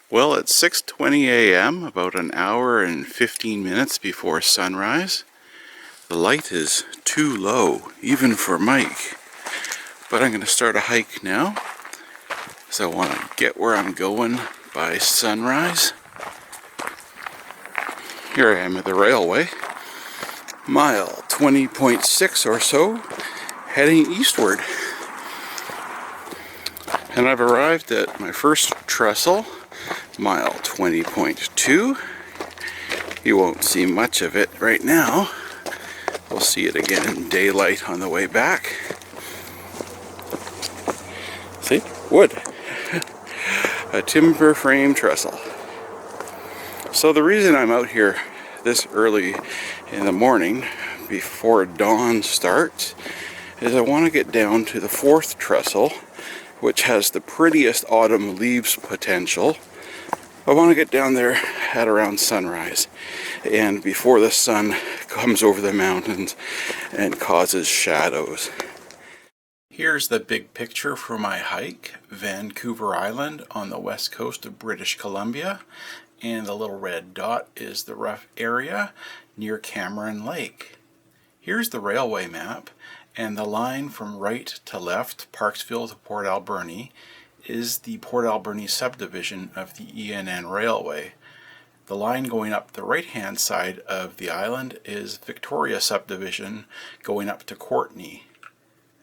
Well, it's 6:20 a.m., about an hour and 15 minutes before sunrise. The light is too low, even for Mike. But I'm going to start a hike now, so I want to get where I'm going by sunrise. Here I am at the railway, mile 20.6 or so, heading eastward. And I've arrived at my first trestle, mile 20.2. You won't see much of it right now. We'll see it again in daylight on the way back. See? Wood. A timber frame trestle. So the reason I'm out here this early in the morning, before dawn starts, is I want to get down to the fourth trestle, which has the prettiest autumn leaves potential. I want to get down there at around sunrise and before the sun comes over the mountains and causes shadows. Here's the big picture for my hike, Vancouver Island on the west coast of British Columbia, and the little red dot is the rough area near Cameron Lake. Here's the railway map, and the line from right to left, Parksville to Port Alberni, is the Port Alberni subdivision of the ENN Railway. The line going up the right-hand side of the island is Victoria Subdivision going up to Courtenay.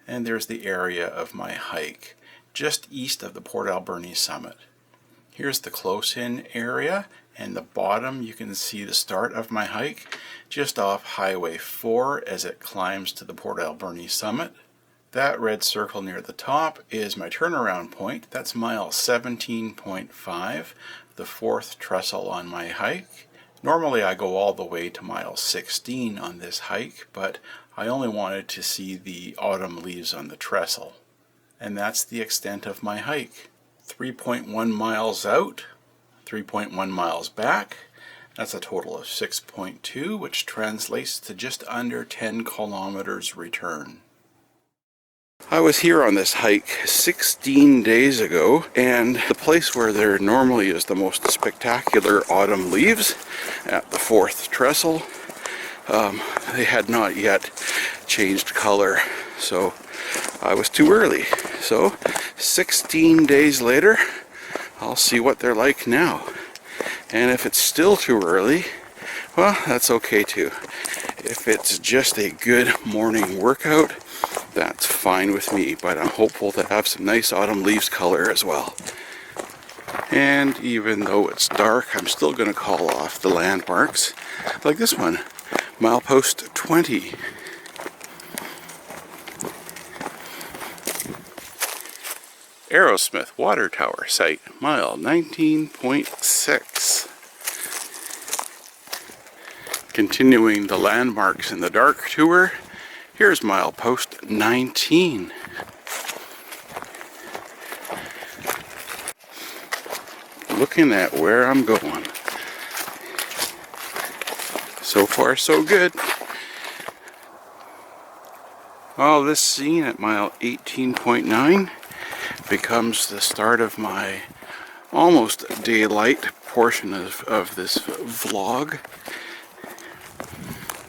And there's the area of my hike, just east of the Port Alberni summit. Here's the close-in area, and the bottom you can see the start of my hike, just off Highway 4 as it climbs to the Port Alberni summit. That red circle near the top is my turnaround point. That's mile 17.5, the fourth trestle on my hike. Normally I go all the way to mile 16 on this hike, but I only wanted to see the autumn leaves on the trestle. And that's the extent of my hike. 3.1 miles out, 3.1 miles back. That's a total of 6.2, which translates to just under 10 kilometers return. I was here on this hike 16 days ago, and the place where there normally is the most spectacular autumn leaves, at the fourth trestle, they had not yet changed color, so I was too early. So 16 days later, I'll see what they're like now. And if it's still too early, well, that's okay too. If it's just a good morning workout, that's fine with me, but I'm hopeful to have some nice autumn leaves color as well. And even though it's dark, I'm still going to call off the landmarks, like this one, milepost 20. Aerosmith Water Tower site, mile 19.6. Continuing the landmarks in the dark tour, here's milepost 19. Looking at where I'm going. So far, so good. Well, this scene at mile 18.9 becomes the start of my almost daylight portion of this vlog.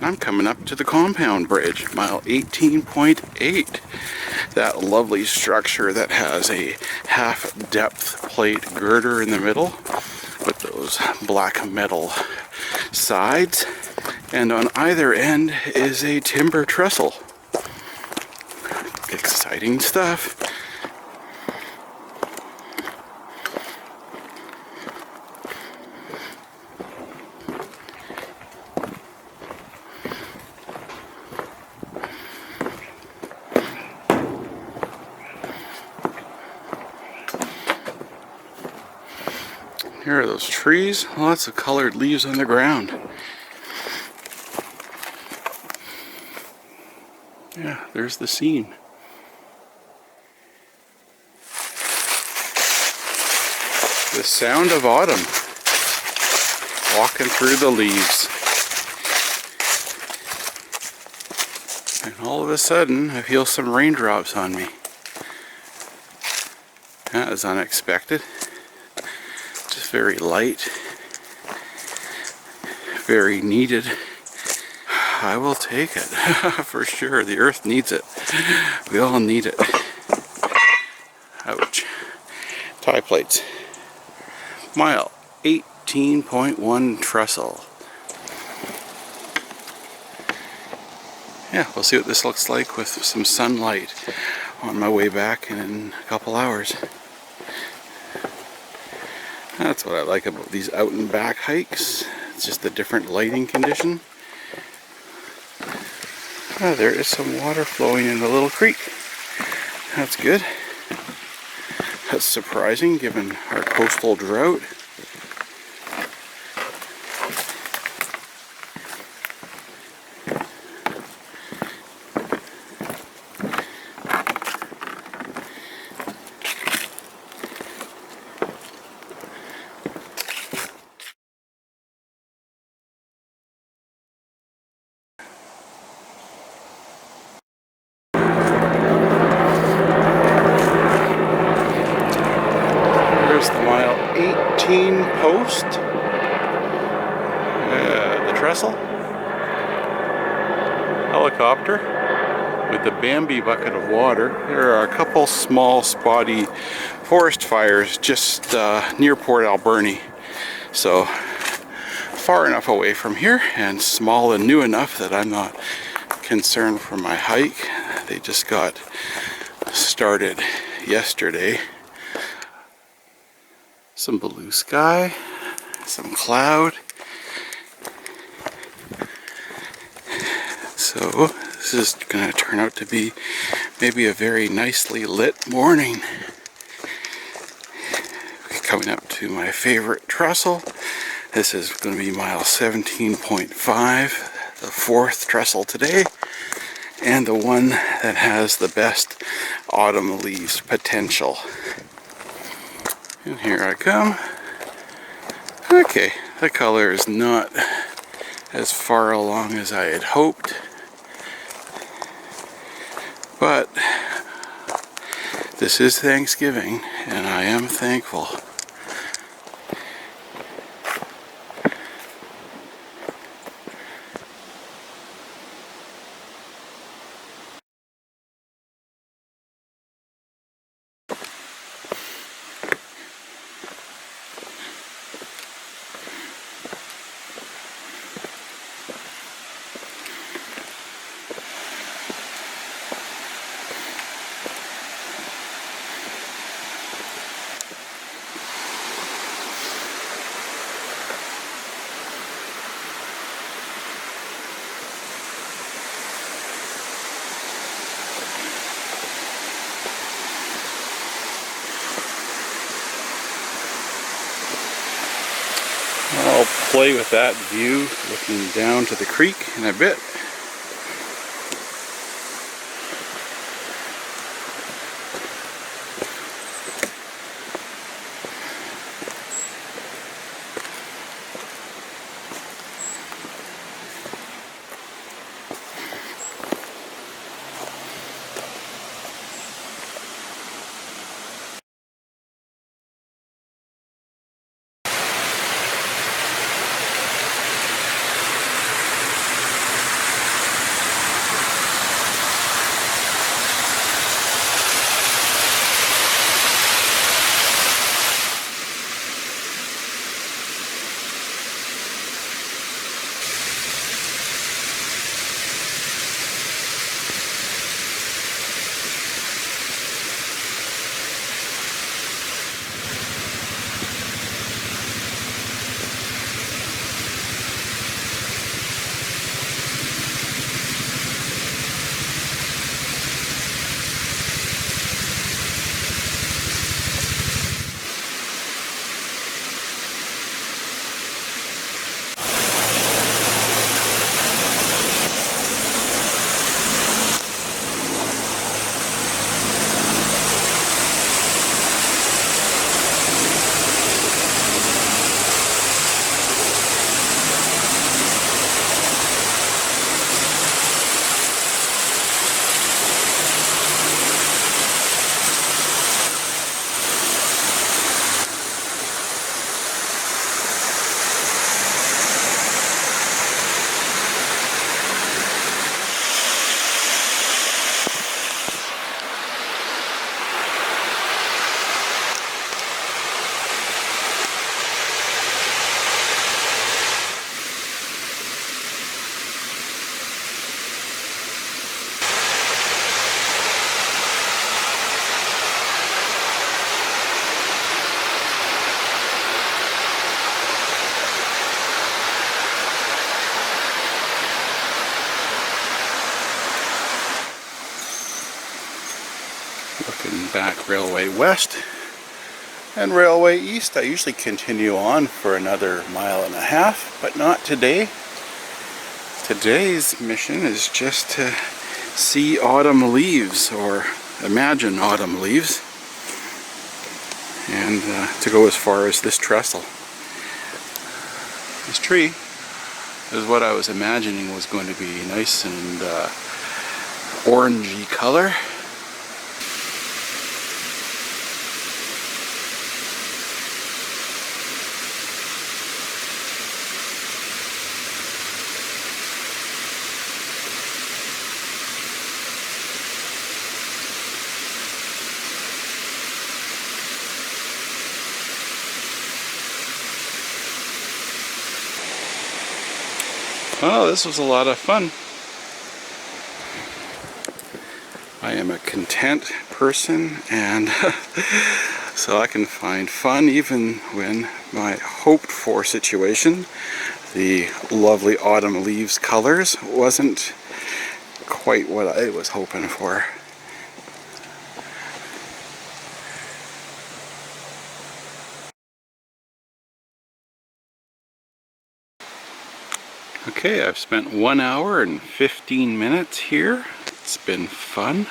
I'm coming up to the compound bridge, mile 18.8. That lovely structure that has a half-depth plate girder in the middle with those black metal sides. And on either end is a timber trestle. Exciting stuff. Here are those trees, lots of colored leaves on the ground. Yeah, there's the scene. The sound of autumn, walking through the leaves. And all of a sudden, I feel some raindrops on me. That was unexpected. Just very light, very needed. I will take it for sure. The earth needs it. We all need it. Ouch. Tie plates. Mile 18.1 Trestle. Yeah, we'll see what this looks like with some sunlight on my way back in a couple hours. That's what I like about these out and back hikes. It's just a different lighting condition. There is some water flowing in the little creek. That's good. That's surprising given our coastal drought. There's the mile 18 post. The Trestle. Helicopter with the Bambi bucket of water. There are a couple small spotty forest fires just near Port Alberni. So far enough away from here and small and new enough that I'm not concerned for my hike. They just got started yesterday. Some blue sky, some cloud. So this is going to turn out to be maybe a very nicely lit morning. Coming up to my favorite trestle. This is going to be mile 17.5, the fourth trestle today, and the one that has the best autumn leaves potential. And here I come. Okay, the color is not as far along as I had hoped, but this is Thanksgiving and I am thankful. I'll play with that view looking down to the creek in a bit. back Railway West and Railway East. I usually continue on for another 1.5 miles, but not today. Today's mission is just to see autumn leaves, or imagine autumn leaves, and to go as far as this trestle. This tree is what I was imagining was going to be nice and orangey color. Oh, this was a lot of fun. I am a content person, and so I can find fun even when my hoped for situation, the lovely autumn leaves colors, wasn't quite what I was hoping for. Okay, I've spent 1 hour and 15 minutes here. It's been fun.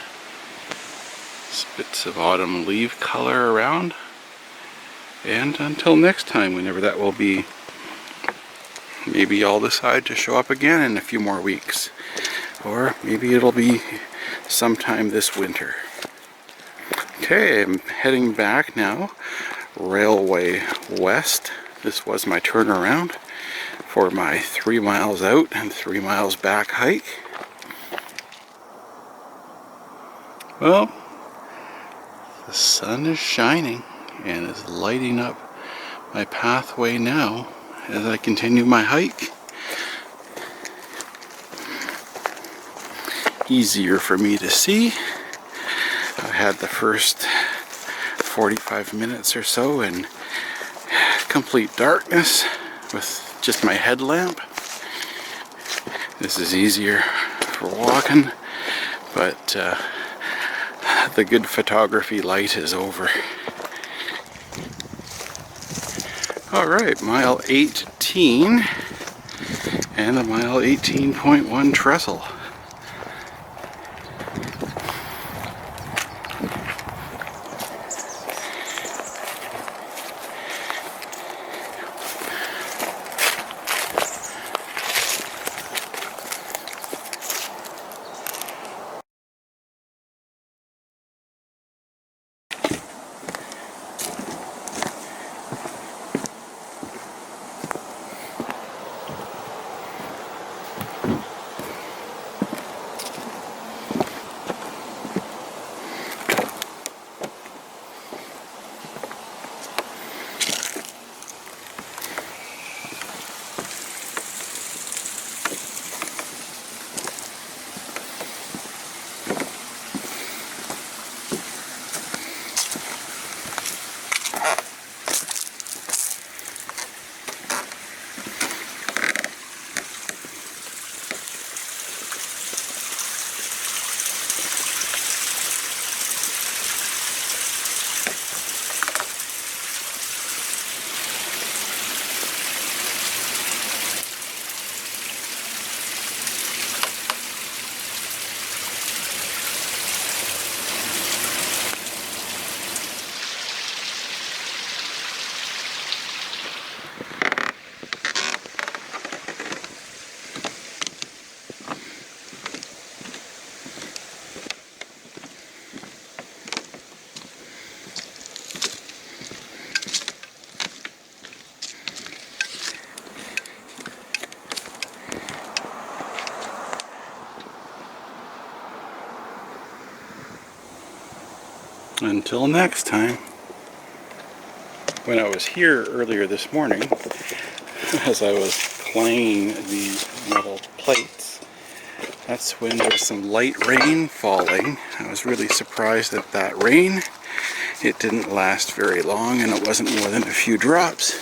Bits of autumn leaf color around. And until next time, whenever that will be, maybe I'll decide to show up again in a few more weeks. Or maybe it'll be sometime this winter. Okay, I'm heading back now. Railway West. This was my turnaround for my 3 miles out and 3 miles back hike. Well, the sun is shining and is lighting up my pathway now as I continue my hike. Easier for me to see. I had the first 45 minutes or so in complete darkness with just my headlamp. This is easier for walking, but the good photography light is over. Alright, mile 18 and a mile 18.1 trestle. Until next time. When I was here earlier this morning, as I was playing these metal plates, that's when there was some light rain falling. I was really surprised at that rain. It didn't last very long, and it wasn't more than a few drops.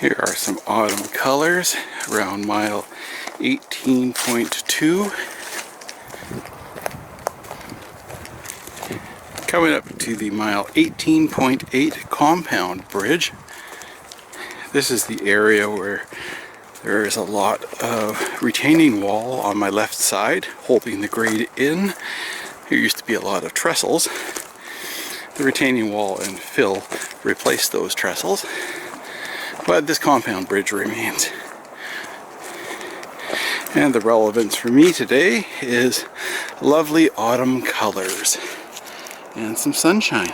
Here are some autumn colors around mile 18.2. Coming up to the mile 18.8 compound bridge. This is the area where there is a lot of retaining wall on my left side holding the grade in. There used to be a lot of trestles. The retaining wall and fill replaced those trestles, but this compound bridge remains. And the relevance for me today is lovely autumn colors and some sunshine.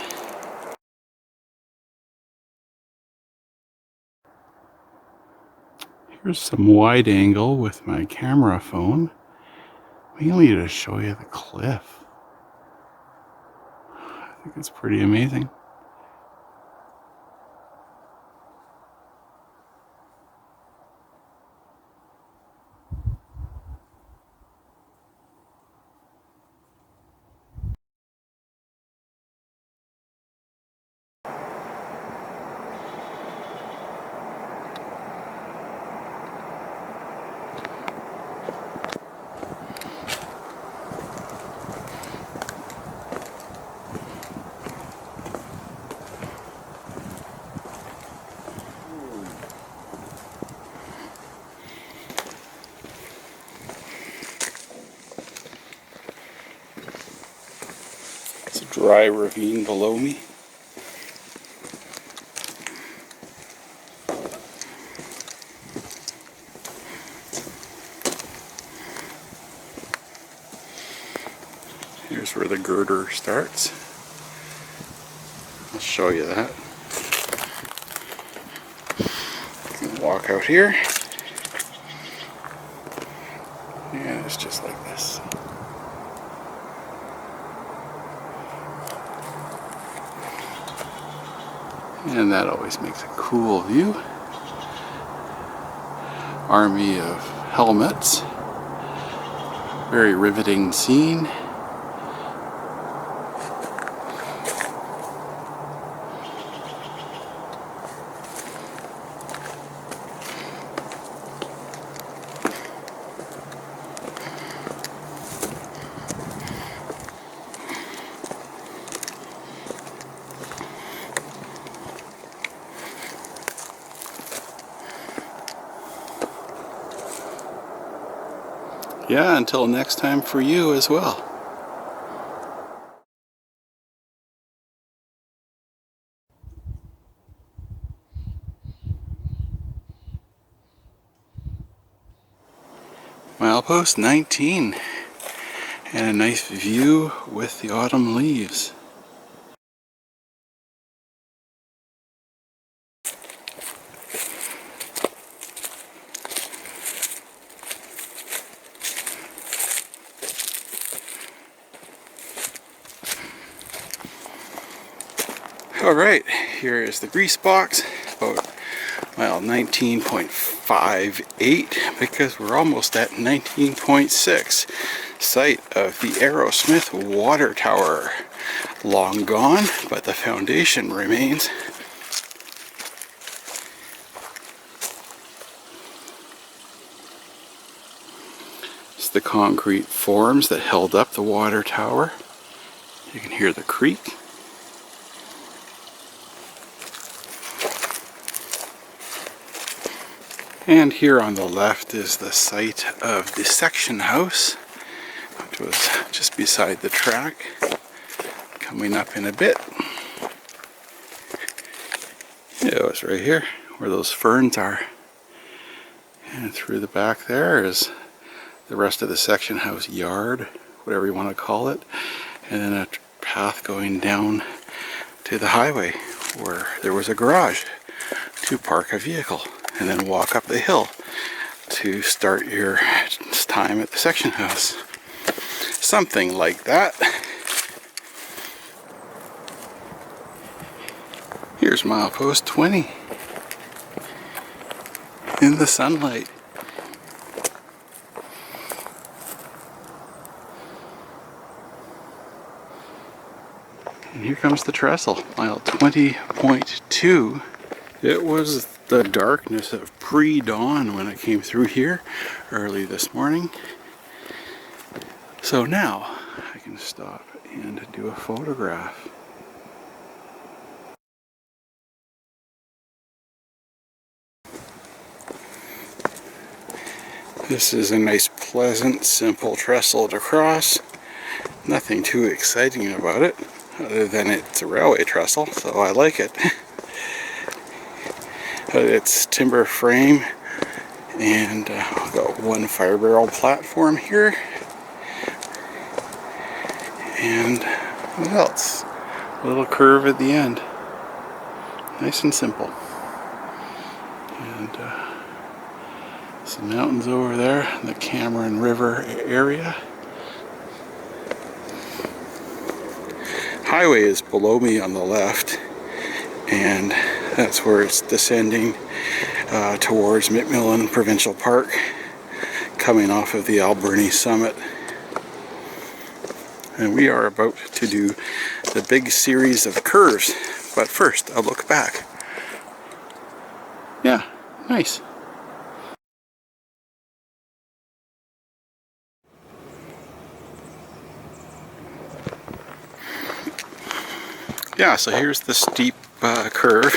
Here's some wide angle with my camera phone, mainly to show you the cliff. I think it's pretty amazing. It's a dry ravine below me. Here's where the girder starts. I'll show you that. You can walk out here, and it's just like this. And that always makes a cool view. Army of helmets. Very riveting scene. Yeah, until next time for you as well. Milepost 19, and a nice view with the autumn leaves. Alright, here is the grease box, about mile 19.58, because we're almost at 19.6. Site of the Aerosmith water tower. Long gone, but the foundation remains. It's the concrete forms that held up the water tower. You can hear the creek. And here on the left is the site of the section house, which was just beside the track. Coming up in a bit. Yeah, it was right here where those ferns are. And through the back there is the rest of the section house yard, whatever you want to call it. And then a path going down to the highway where there was a garage to park a vehicle. And then walk up the hill to start your time at the section house. Something like that. Here's milepost 20 in the sunlight. And here comes the trestle, mile 20.2. It was the darkness of pre-dawn when I came through here early this morning. So now I can stop and do a photograph. This is a nice, pleasant, simple trestle to cross. Nothing too exciting about it, other than it's a railway trestle, so I like it. It's timber frame, and we've got one fire barrel platform here. And what else? A little curve at the end. Nice and simple. And some mountains over there, the Cameron River area. Highway is below me on the left, and that's where it's descending towards MacMillan Provincial Park, coming off of the Alberni summit. And we are about to do the big series of curves, but first a look back. Yeah, nice. Yeah, so here's the steep curve.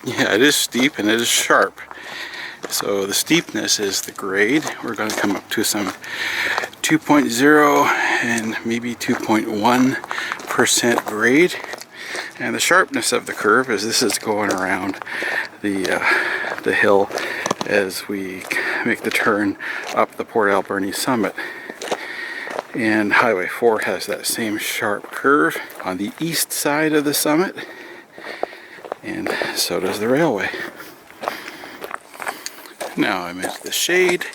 Yeah, it is steep and it is sharp. So the steepness is the grade. We're going to come up to some 2.0 and maybe 2.1% grade. And the sharpness of the curve is this is going around the hill as we make the turn up the Port Alberni summit. And Highway 4 has that same sharp curve on the east side of the summit, and so does the railway. Now I'm into the shade,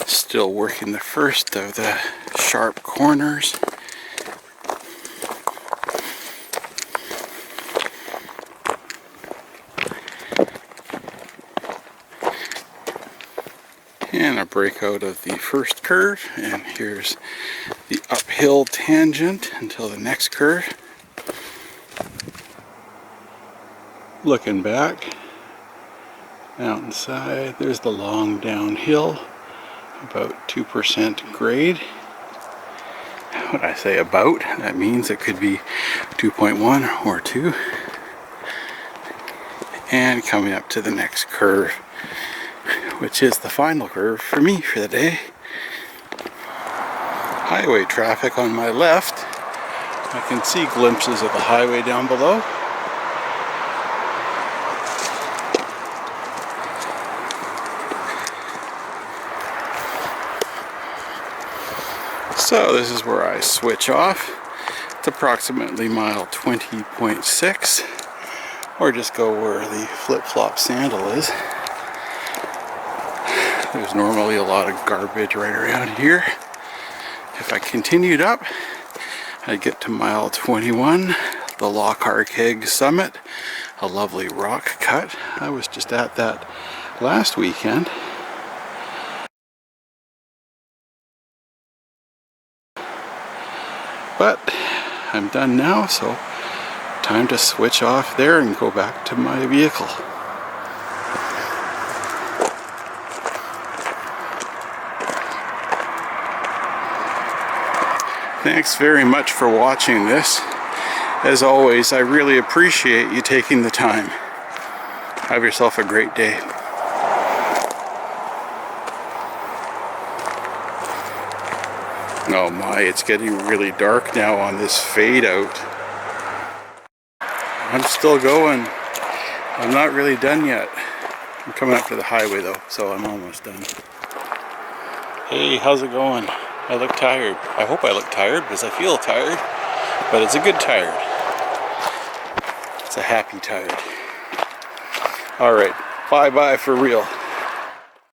still working the first of the sharp corners. And a breakout of the first curve, and here's the uphill tangent until the next curve. Looking back, mountainside, there's the long downhill, about 2% grade. What I say about, that means it could be 2.1 or 2. And coming up to the next curve, which is the final curve for me for the day. Highway traffic on my left. I can see glimpses of the highway down below. So this is where I switch off. It's approximately mile 20.6, or just go where the flip-flop sandal is. There's normally a lot of garbage right around here. If I continued up, I'd get to mile 21, the Loch-Arkaig summit, a lovely rock cut. I was just at that last weekend. But I'm done now, so time to switch off there and go back to my vehicle. Thanks very much for watching this. As always, I really appreciate you taking the time. Have yourself a great day. Oh my, it's getting really dark now on this fade out. I'm still going. I'm not really done yet. I'm coming up to the highway though, so I'm almost done. Hey, how's it going? I look tired. I hope I look tired because I feel tired, but it's a good tired. It's a happy tired. Alright, bye-bye for real.